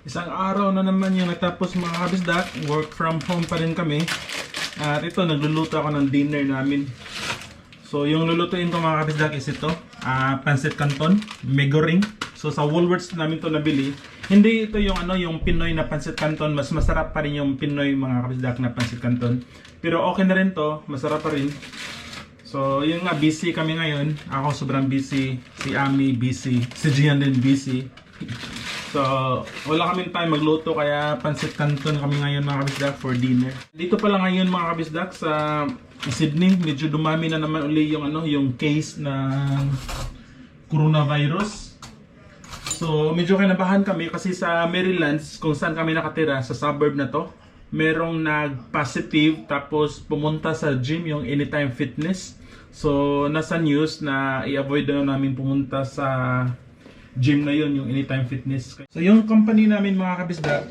Isang araw na naman yung natapos mga kabisdak. Work from home pa rin kami. At ito, nagluluto ako ng dinner namin. So yung lulutuin ko mga kabisdak is ito, pancit canton, megoring. So sa Woolworths namin to nabili. Hindi ito yung yung Pinoy na pancit canton, mas masarap pa rin yung Pinoy mga kabisdak na pancit canton. Pero okay na rin to, masarap pa rin. So yun nga, busy kami ngayon. Ako sobrang busy, si Ami busy, si Gian din busy. So wala kaming time magluto kaya pancit canton kami ngayon mga kabisdak for dinner. Dito pala ngayon mga kabisdak sa Sydney, medyo dumami na naman uli yung yung case ng coronavirus. So medyo kinabahan kami kasi sa Maryland, kung saan kami nakatira sa suburb na to, merong nag-positive tapos pumunta sa gym, yung Anytime Fitness. So nasa news na i-avoid na namin pumunta sa gym na yun, yung Anytime Fitness. So yung company namin mga kabisda,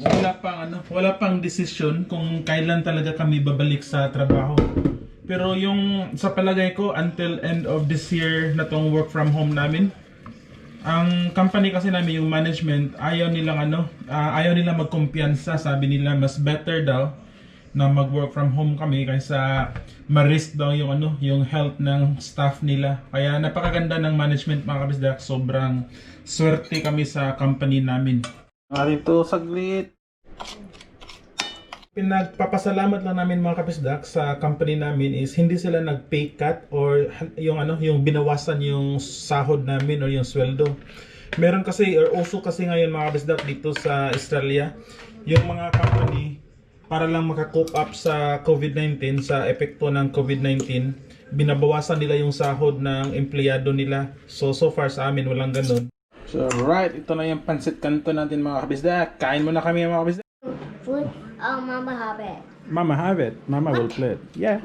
wala pang decision kung kailan talaga kami babalik sa trabaho. Pero yung sa palagay ko until end of this year na tong work from home namin, ang company kasi namin, yung management, ayaw nilang magkumpiyansa. Sabi nila mas better daw na mag-work from home kami kaysa ma-risk daw yung health ng staff nila. Kaya napakaganda ng management mga kabisdak. Sobrang swerte kami sa company namin. Dito saglit. Pinagpapasalamat lang namin mga kabisdak sa company namin is hindi sila nag-pay cut or yung binawasan yung sahod namin or yung sweldo. Meron kasi or uso kasi ngayon mga kabisdak dito sa Australia, yung mga company para lang maka-cope up sa COVID-19, sa epekto ng COVID-19, binabawasan nila yung sahod ng empleyado nila. So far sa amin walang ganun. So right, ito na yung pancit canton natin mga kabisdak. Kain muna kami mga kabisdak. Food? Oh, Mama have it. Mama have it. Mama will play it. Yeah.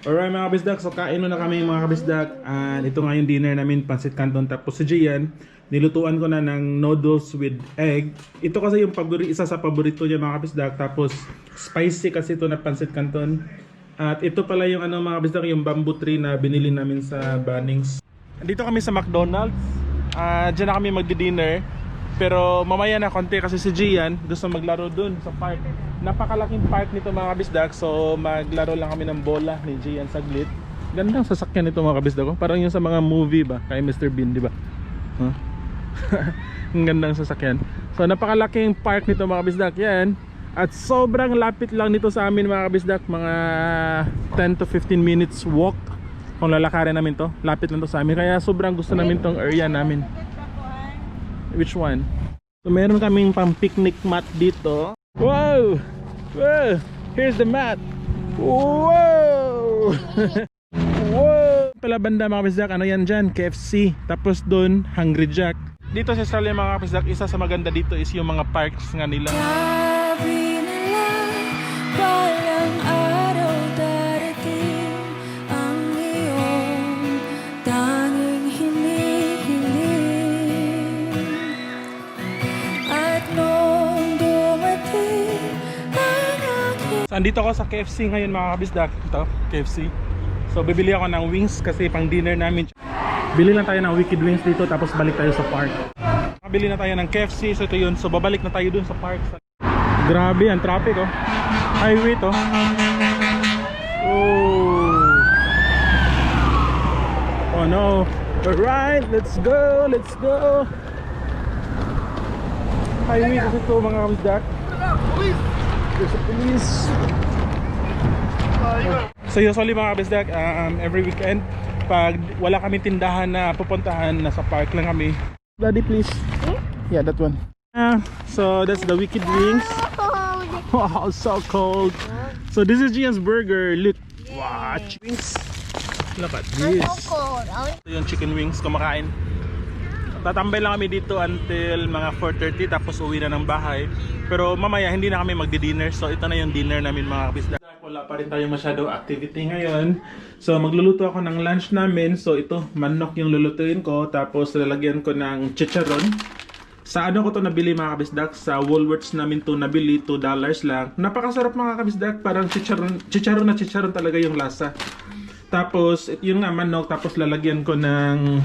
Alright mga kabisdak, so kain muna kami mga kabisdak. And ito nga yung dinner namin, pancit canton. Tapos si Gian, nilutuan ko na ng noodles with egg. Ito kasi yung isa sa paborito niya mga kabisdak. Tapos spicy kasi ito na pancit canton. At ito pala yung mga kabisdak, yung bamboo tree na binili namin sa Bunnings. Dito kami sa McDonald's. Diyan na kami magdi-dinner. Pero mamaya na konti kasi si Gian gusto maglaro dun sa park. Napakalaking park nito mga kabisdak. So maglaro lang kami ng bola ni Gian saglit. Gandang sasakyan nito mga kabisdak ko. Parang yung sa mga movie ba, kay Mr. Bean, di ba? Huh? Ang gandang sasakyan. So napakalaking park nito mga kabisdak. Yan. At sobrang lapit lang nito sa amin mga kabisdak. Mga 10 to 15 minutes walk kung lalakarin namin to. Lapit lang to sa amin. Kaya sobrang gusto namin tong area namin. Which one? So meron kaming pang picnic mat dito. Wow! Wow! Here's the mat. Wow! Wow! Pala banda mga kabisdak, yan dyan? KFC. Tapos doon, Hungry Jack. Dito sa Australia mga kabisdak, isa sa maganda dito is yung mga parks nga nila. Sabi nila, balang araw darating ang iyong tanging hinihiling. At nung dumating ang aking... So andito ako sa KFC ngayon mga kabisdak. Ito, KFC. So bibili ako ng wings kasi pang dinner namin. Bili lang tayo ng wicked wings dito tapos balik tayo sa park. Bili na tayo ng KFC, so ito yun. So babalik na tayo dun sa park. Grabe ang traffic oh. Highway to. Oh no. Alright, let's go. Let's go. Highway kasi ito mga kabisdak. There's a police. So usually mga kabisdak, every weekend pag wala kami tindahan na pupuntahan, nasa park lang kami. Daddy please. Yeah, that one. So that's the wicked wings. Wow, so cold. So this is Gian's burger. Look. Wow, wings. Look at this. Ito yung chicken wings, kumakain. Tatambay lang kami dito until mga 4:30 tapos uwi na ng bahay. Pero mamaya hindi na kami magdi-dinner. So ito na yung dinner namin mga kabisda. Wala pa rin tayo masyado activity ngayon. So magluluto ako ng lunch namin. So ito, manok yung lulutuin ko. Tapos lalagyan ko ng chicharon. Sa ano ko to nabili mga kabisdak? Sa Woolworths namin to nabili, $2 lang. Napakasarap mga kabisdak. Parang chicharon na chicharon talaga yung lasa. Tapos yun nga manok. Tapos lalagyan ko ng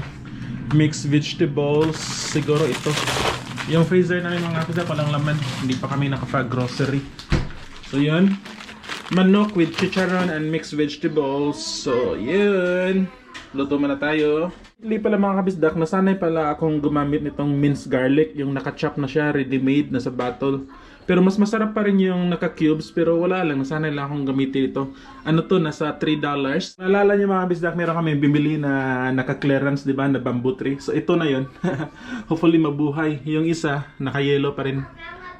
mixed vegetables. Siguro ito. Yung freezer namin mga kabisdak, walang laman. Hindi pa kami nakapag-grocery. So yun. Manok with chicharon and mixed vegetables. So yun. Luto muna tayo. Hindi pala mga kabisdak, nasanay pala akong gumamit nitong minced garlic. Yung naka-chop na siya, ready-made na sa bottle. Pero mas masarap pa rin yung naka-cubes, pero wala lang, nasanay lang akong gamitin ito. Ano to, nasa $3. Naalala niyo mga kabisdak, meron kami bibili na naka-clearance, di ba, na bamboo tree. So ito na yun. Hopefully mabuhay. Yung isa, naka-yellow pa rin.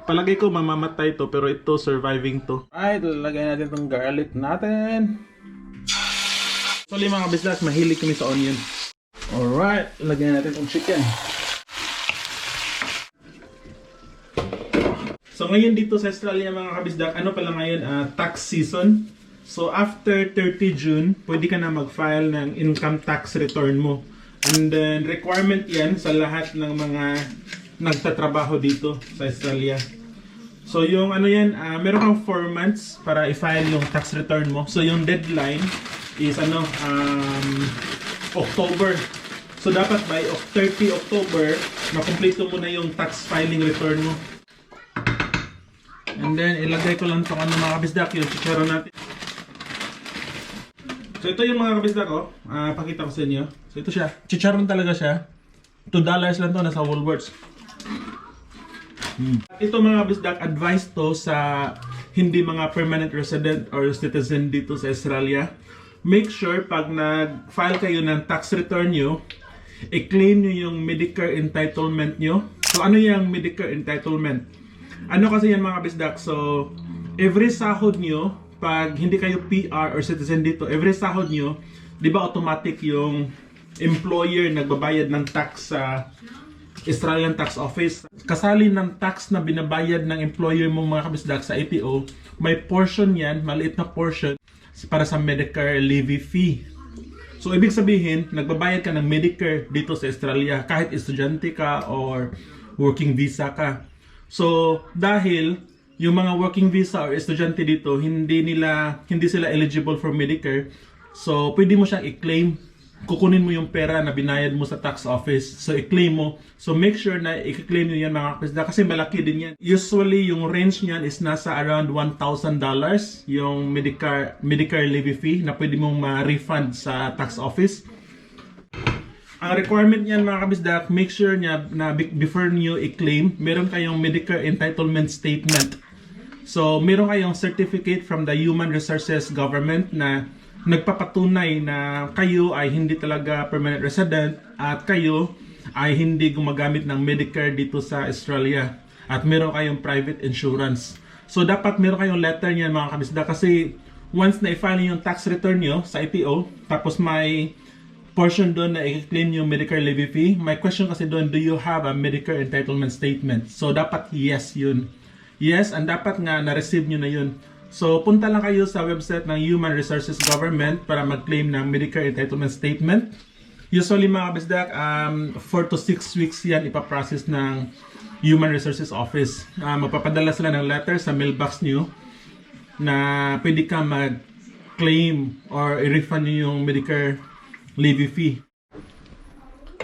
Palagay ko mamamatay to, pero ito surviving to. Alright, lalagay natin itong garlic natin. Actually mga kabisdak, mahilig kami sa onion. Alright, lalagay natin itong chicken. So ngayon dito sa Australia mga kabisdak, ano pala ngayon, tax season. So after 30 June, pwede ka na mag-file ng income tax return mo. And then requirement yan sa lahat ng mga nagtatrabaho dito sa Australia. So yung ano yan, meron kang 4 months para i-file yung tax return mo. So yung deadline is October. So dapat by 30 October, makumpleto mo na yung tax filing return mo. And then ilagay ko lang itong mga kabisdak, yung chicharon natin. So ito yung mga kabisdak ko, pakita ko sa inyo. So ito siya, chicharon talaga siya. $2 lang to, nasa Woolworths. Ito mga kabisdak, advice to sa hindi mga permanent resident or citizen dito sa Australia. Make sure pag nag-file kayo ng tax return nyo, i-claim nyo yung Medicare entitlement nyo. So ano yung Medicare entitlement? Ano kasi yan mga kabisdak? So every sahod nyo, pag hindi kayo PR or citizen dito, every sahod nyo, di ba automatic yung employer nagbabayad ng tax sa Australian Tax Office. Kasali ng tax na binabayad ng employer mo mga kabisdak sa ATO, may portion yan, maliit na portion, para sa Medicare levy fee. So ibig sabihin, nagbabayad ka ng Medicare dito sa Australia, kahit estudyante ka or working visa ka. So dahil yung mga working visa or estudyante dito, hindi sila eligible for Medicare, so pwede mo siyang i-claim. Kukunin mo yung pera na binayad mo sa tax office. So i-claim mo. So make sure na i-claim nyo yan mga kabisdak kasi malaki din yan. Usually yung range niyan is nasa around $1,000 yung Medicare levy fee na pwede mong ma-refund sa tax office. Ang requirement niyan mga kabisdak, make sure niya na before niyo i-claim, meron kayong Medicare entitlement statement. So meron kayong certificate from the Human Resources Government na nagpapatunay na kayo ay hindi talaga permanent resident at kayo ay hindi gumagamit ng Medicare dito sa Australia at meron kayong private insurance. So dapat meron kayong letter niyan mga kabisdak kasi once na i-file yung tax return nyo sa ITO, tapos may portion doon na i-claim yung Medicare levy fee, may question kasi doon, do you have a Medicare entitlement statement? So dapat yes yun. Yes, and dapat nga na-receive nyo na yun. So, punta lang kayo sa website ng Human Resources Government para mag-claim ng Medicare Entitlement Statement. Usually mga kabisdak, 4 to 6 weeks yan ipaprocess ng Human Resources Office. Magpapadala sila ng letter sa mailbox nyo na pwede ka mag-claim or i-refund nyo yung Medicare levy fee.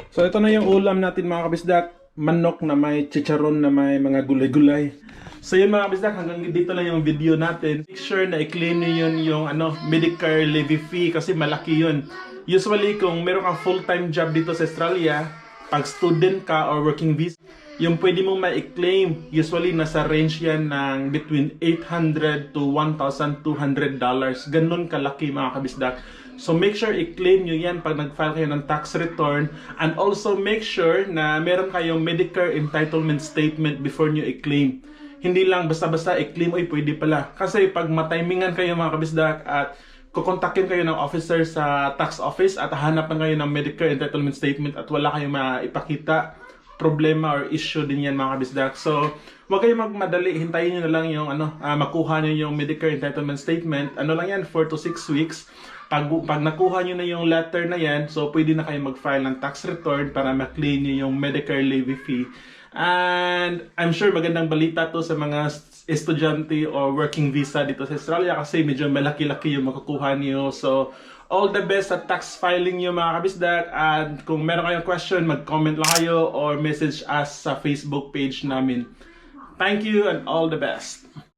So, ito na yung ulam natin mga kabisdak. Manok na may chicharon na may mga gulay-gulay. So yun mga kabisdak, hanggang dito lang yung video natin. Make sure na i-claim nyo yun yung Medicare levy fee kasi malaki yun. Usually kung meron kang full-time job dito sa Australia, pag student ka or working visa, yung pwede mong ma-claim, usually nasa range yan ng between $800 to $1,200. Ganun kalaki mga kabisdak. So make sure i-claim nyo yan pag nag-file kayo ng tax return, and also make sure na meron kayong Medicare entitlement statement before nyo i-claim. Hindi lang basta-basta i-claim, oy pwede pala. Kasi pag matimingan kayo mga kabisdak at kukontakin kayo ng officer sa tax office at hahanapan kayo ng Medicare entitlement statement at wala kayong maipakita, problema or issue din yan mga kabisdak. So huwag kayong magmadali, hintayin nyo na lang yung makuha nyo yung Medicare entitlement statement. Ano lang yan, 4 to 6 weeks. Pag nakuha nyo na yung letter na yan, so pwede na kayo mag-file ng tax return para ma-claim nyo yung Medicare levy fee. And I'm sure magandang balita to sa mga estudyante o working visa dito sa Australia kasi medyo malaki-laki yung makukuha niyo. So All the best sa tax filing nyo mga kabisdak. At kung meron kayong question, mag-comment lang kayo or message us sa Facebook page namin. Thank you and all the best.